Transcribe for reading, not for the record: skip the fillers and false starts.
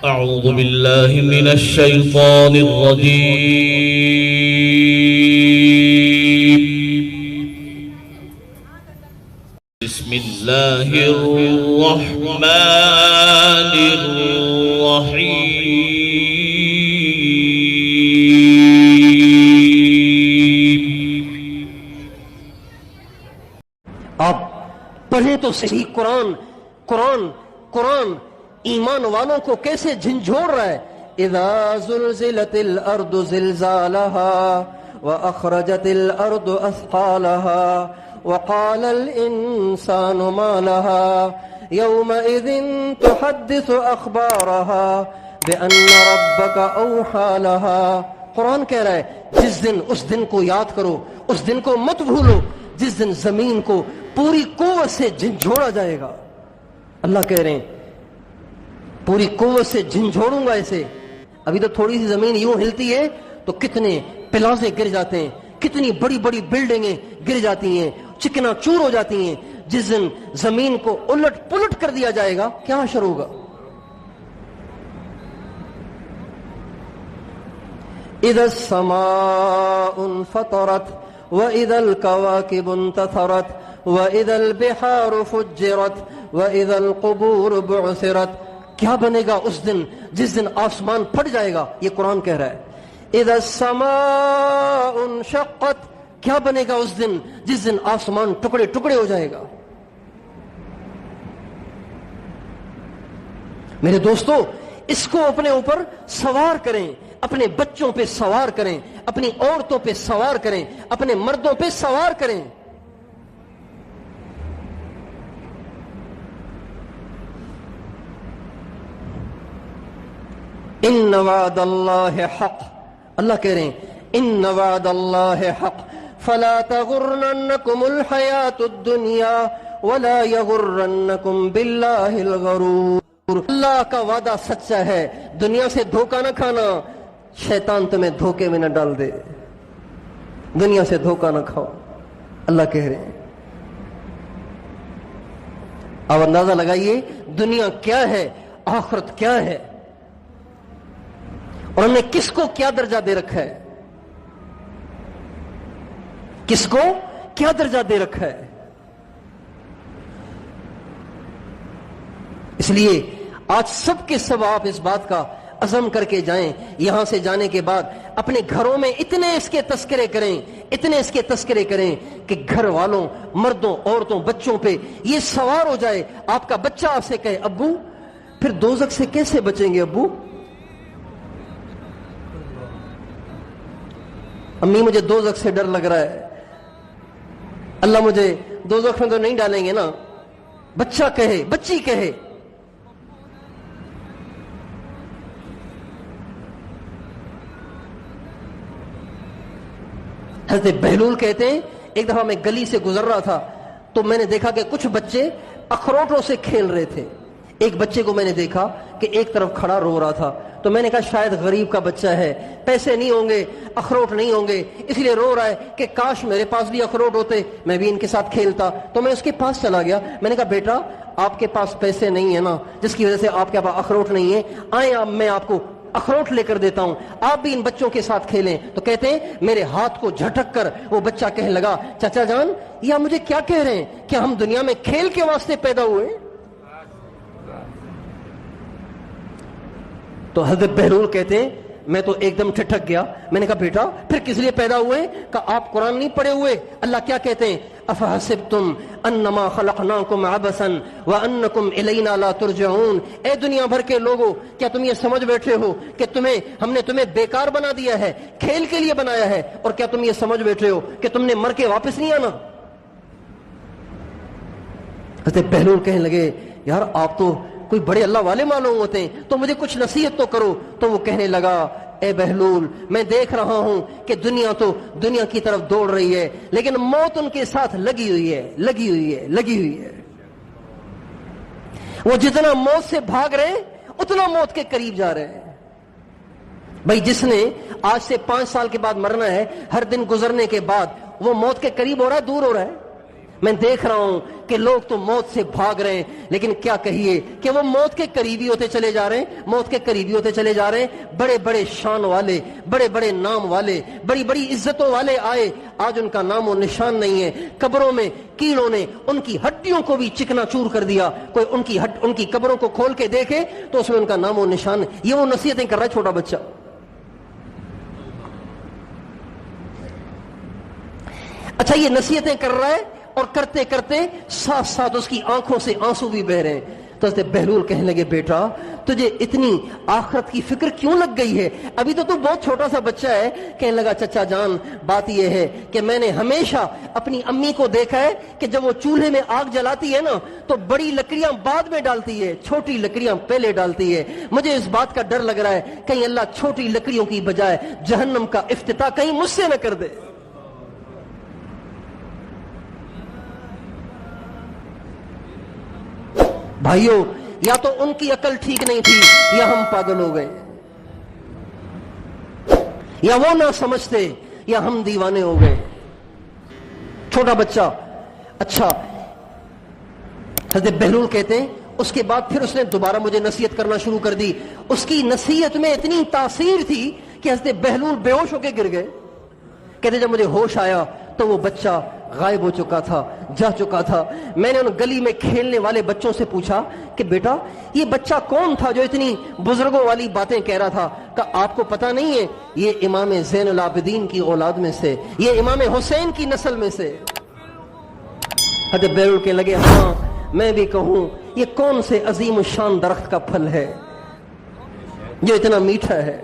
أعوذ بالله من الشيطان الرجيم. بسم الله الرحمن الرحيم. آپ پڑھیں تو صحیح قرآن قرآن قرآن ایمان والوں کو کیسے جھنجھوڑ رہا ہے. اذا زلزلت الارض زلزالها واخرجت الارض اثقالها وقال الانسان ما لها يومئذ تحدث اخبارها بان ربك اوحى لها. قرآن کہہ رہا ہے جس دن اس دن کو یاد کرو، اس دن کو مت بھولو جس دن زمین کو پوری قوت سے جھنجھوڑا جائے گا. اللہ کہہ رہے ہیں پوری قوت سے جھنجھوڑوں گا اسے. ابھی تو تھوڑی سی زمین یوں ہلتی ہے تو کتنے پلازے گر جاتے ہیں، کتنی بڑی بڑی بلڈنگیں گر جاتی ہیں، چکنا چور ہو جاتی ہیں. جس دن زمین کو الٹ پلٹ کر دیا جائے گا کیا حشر ہوگا. اذا السماء انفطرت واذا الكواكب انتثرت واذا البحار فجرت واذا القبور بعثرت. کیا بنے گا اس دن جس دن آسمان پھٹ جائے گا. یہ قرآن کہہ رہا ہے اذا السماء انشقت. کیا بنے گا اس دن جس دن آسمان ٹکڑے ٹکڑے ہو جائے گا. میرے دوستو اس کو اپنے اوپر سوار کریں، اپنے بچوں پہ سوار کریں، اپنی عورتوں پہ سوار کریں، اپنے مردوں پہ سوار کریں. ان وعد اللہ حق. اللہ کہہ رہے ہیں ان وعد اللہ حق فلا تغرنکم الحیات الدنیا ولا یغرنکم باللہ الغرور. اللہ کا وعدہ سچا ہے، دنیا سے دھوکہ نہ کھانا، شیطان تمہیں دھوکے میں نہ ڈال دے. دنیا سے دھوکہ نہ کھاؤ. اللہ کہہ رہے ہیں اب اندازہ لگائیے دنیا کیا ہے، آخرت کیا ہے، اور ہم نے کس کو کیا درجہ دے رکھا ہے، کس کو کیا درجہ دے رکھا ہے. اس لیے آج سب کے سب آپ اس بات کا عزم کر کے جائیں. یہاں سے جانے کے بعد اپنے گھروں میں اتنے اس کے تذکرے کریں، اتنے اس کے تذکرے کریں کہ گھر والوں، مردوں، عورتوں، بچوں پہ یہ سوار ہو جائے. آپ کا بچہ آپ سے کہے ابو پھر دوزخ سے کیسے بچیں گے ابو؟ امی مجھے دوزخ سے ڈر لگ رہا ہے، اللہ مجھے دوزخ میں تو نہیں ڈالیں گے نا. بچہ کہے، بچی کہے. حضرت بہلول کہتے ہیں ایک دفعہ میں گلی سے گزر رہا تھا تو میں نے دیکھا کہ کچھ بچے اخروٹوں سے کھیل رہے تھے. ایک بچے کو میں نے دیکھا کہ ایک طرف کھڑا رو رہا تھا تو میں نے کہا شاید غریب کا بچہ ہے، پیسے نہیں ہوں گے، اخروٹ نہیں ہوں گے، اس لیے رو رہا ہے کہ کاش میرے پاس بھی اخروٹ ہوتے، میں بھی ان کے ساتھ کھیلتا. تو میں اس کے پاس چلا گیا، میں نے کہا بیٹا آپ کے پاس پیسے نہیں ہیں نا جس کی وجہ سے آپ کے پاس اخروٹ نہیں ہے، آئیں آپ میں آپ کو اخروٹ لے کر دیتا ہوں، آپ بھی ان بچوں کے ساتھ کھیلیں. تو کہتے ہیں میرے ہاتھ کو جھٹک کر وہ بچہ کہنے لگا چچا جان یہ مجھے کیا کہہ رہے ہیں کہ ہم دنیا میں کھیل کے واسطے پیدا ہوئے. تو حضرت بہلول کہتے ہیں میں تو ایک دم ٹھٹک گیا. میں نے کہا بیٹا پھر کس لیے پیدا ہوئے؟ کہ آپ قرآن نہیں پڑھے ہوئے. اللہ کیا کہتے ہیں افحسبتم انما خلقناکم عبثا وانکم الینا لا ترجعون. اے دنیا بھر کے لوگوں کیا تم یہ سمجھ بیٹھے ہو کہ ہم نے تمہیں بیکار بنا دیا ہے، کھیل کے لیے بنایا ہے، اور کیا تم یہ سمجھ بیٹھے ہو کہ تم نے مر کے واپس نہیں آنا؟ حضرت بہلول کہنے لگے یار آپ تو کوئی بڑے اللہ والے معلوم ہوتے ہیں تو مجھے کچھ نصیحت تو کرو. تو وہ کہنے لگا اے بہلول میں دیکھ رہا ہوں کہ دنیا تو دنیا کی طرف دوڑ رہی ہے لیکن موت ان کے ساتھ لگی ہوئی ہے، لگی ہوئی ہے، لگی ہوئی ہے. وہ جتنا موت سے بھاگ رہے ہیں اتنا موت کے قریب جا رہے ہیں. بھائی جس نے آج سے 5 سال کے بعد مرنا ہے، ہر دن گزرنے کے بعد وہ موت کے قریب ہو رہا ہے، دور ہو رہا ہے؟ میں دیکھ رہا ہوں کہ لوگ تو موت سے بھاگ رہے ہیں، لیکن کیا کہیے کہ وہ موت کے قریبی ہوتے چلے جا رہے ہیں، موت کے قریبی ہوتے چلے جا رہے ہیں۔ بڑے بڑے شان والے، بڑے بڑے نام والے، بڑی بڑی عزتوں والے آئے، آج ان کا نام و نشان نہیں ہے۔ قبروں میں کیڑوں نے ان کی ہڈیوں کو بھی چکنا چور کر دیا، کوئی ان کی قبروں کو کھول کے دیکھے تو اس میں ان کا نام و نشان ہے۔ یہ وہ نصیحتیں کر رہا ہے چھوٹا بچہ۔ اچھا، یہ نصیحتیں کر رہا ہے اور کرتے کرتے ساتھ ساتھ اس کی آنکھوں سے آنسو بھی بہ رہے ہیں۔ تو حضرت بہلول کہنے لگے، بیٹا تجھے اتنی آخرت کی فکر کیوں لگ گئی ہے؟ ابھی تو بہت چھوٹا سا بچہ ہے۔ کہنے لگا، چچا جان بات یہ ہے کہ میں نے ہمیشہ اپنی امی کو دیکھا ہے کہ جب وہ چولہے میں آگ جلاتی ہے نا تو بڑی لکڑیاں بعد میں ڈالتی ہے، چھوٹی لکڑیاں پہلے ڈالتی ہے۔ مجھے اس بات کا ڈر لگ رہا ہے کہیں اللہ چھوٹی لکڑیوں کی بجائے جہنم کا افتتاح کہیں مجھ سے نہ کر دے۔ بھائیو، یا تو ان کی عقل ٹھیک نہیں تھی یا ہم پاگل ہو گئے، یا وہ نہ سمجھتے یا ہم دیوانے ہو گئے۔ چھوٹا بچہ، اچھا حضرت بہلول کہتے ہیں اس کے بعد پھر اس نے دوبارہ مجھے نصیحت کرنا شروع کر دی۔ اس کی نصیحت میں اتنی تاثیر تھی کہ حضرت بہلول بے ہوش ہو کے گر گئے۔ کہتے جب مجھے ہوش آیا تو وہ بچہ غائب ہو چکا تھا، جا چکا تھا۔ میں نے ان گلی میں کھیلنے والے بچوں سے پوچھا کہ بیٹا یہ بچہ کون تھا جو اتنی بزرگوں والی باتیں کہہ رہا تھا؟ کہ آپ کو پتہ نہیں ہے یہ امام زین العابدین کی اولاد میں سے، یہ امام حسین کی نسل میں سے۔ حضرت بہلول کہنے لگے، ہاں میں بھی کہوں یہ کون سے عظیم الشان درخت کا پھل ہے جو اتنا میٹھا ہے؟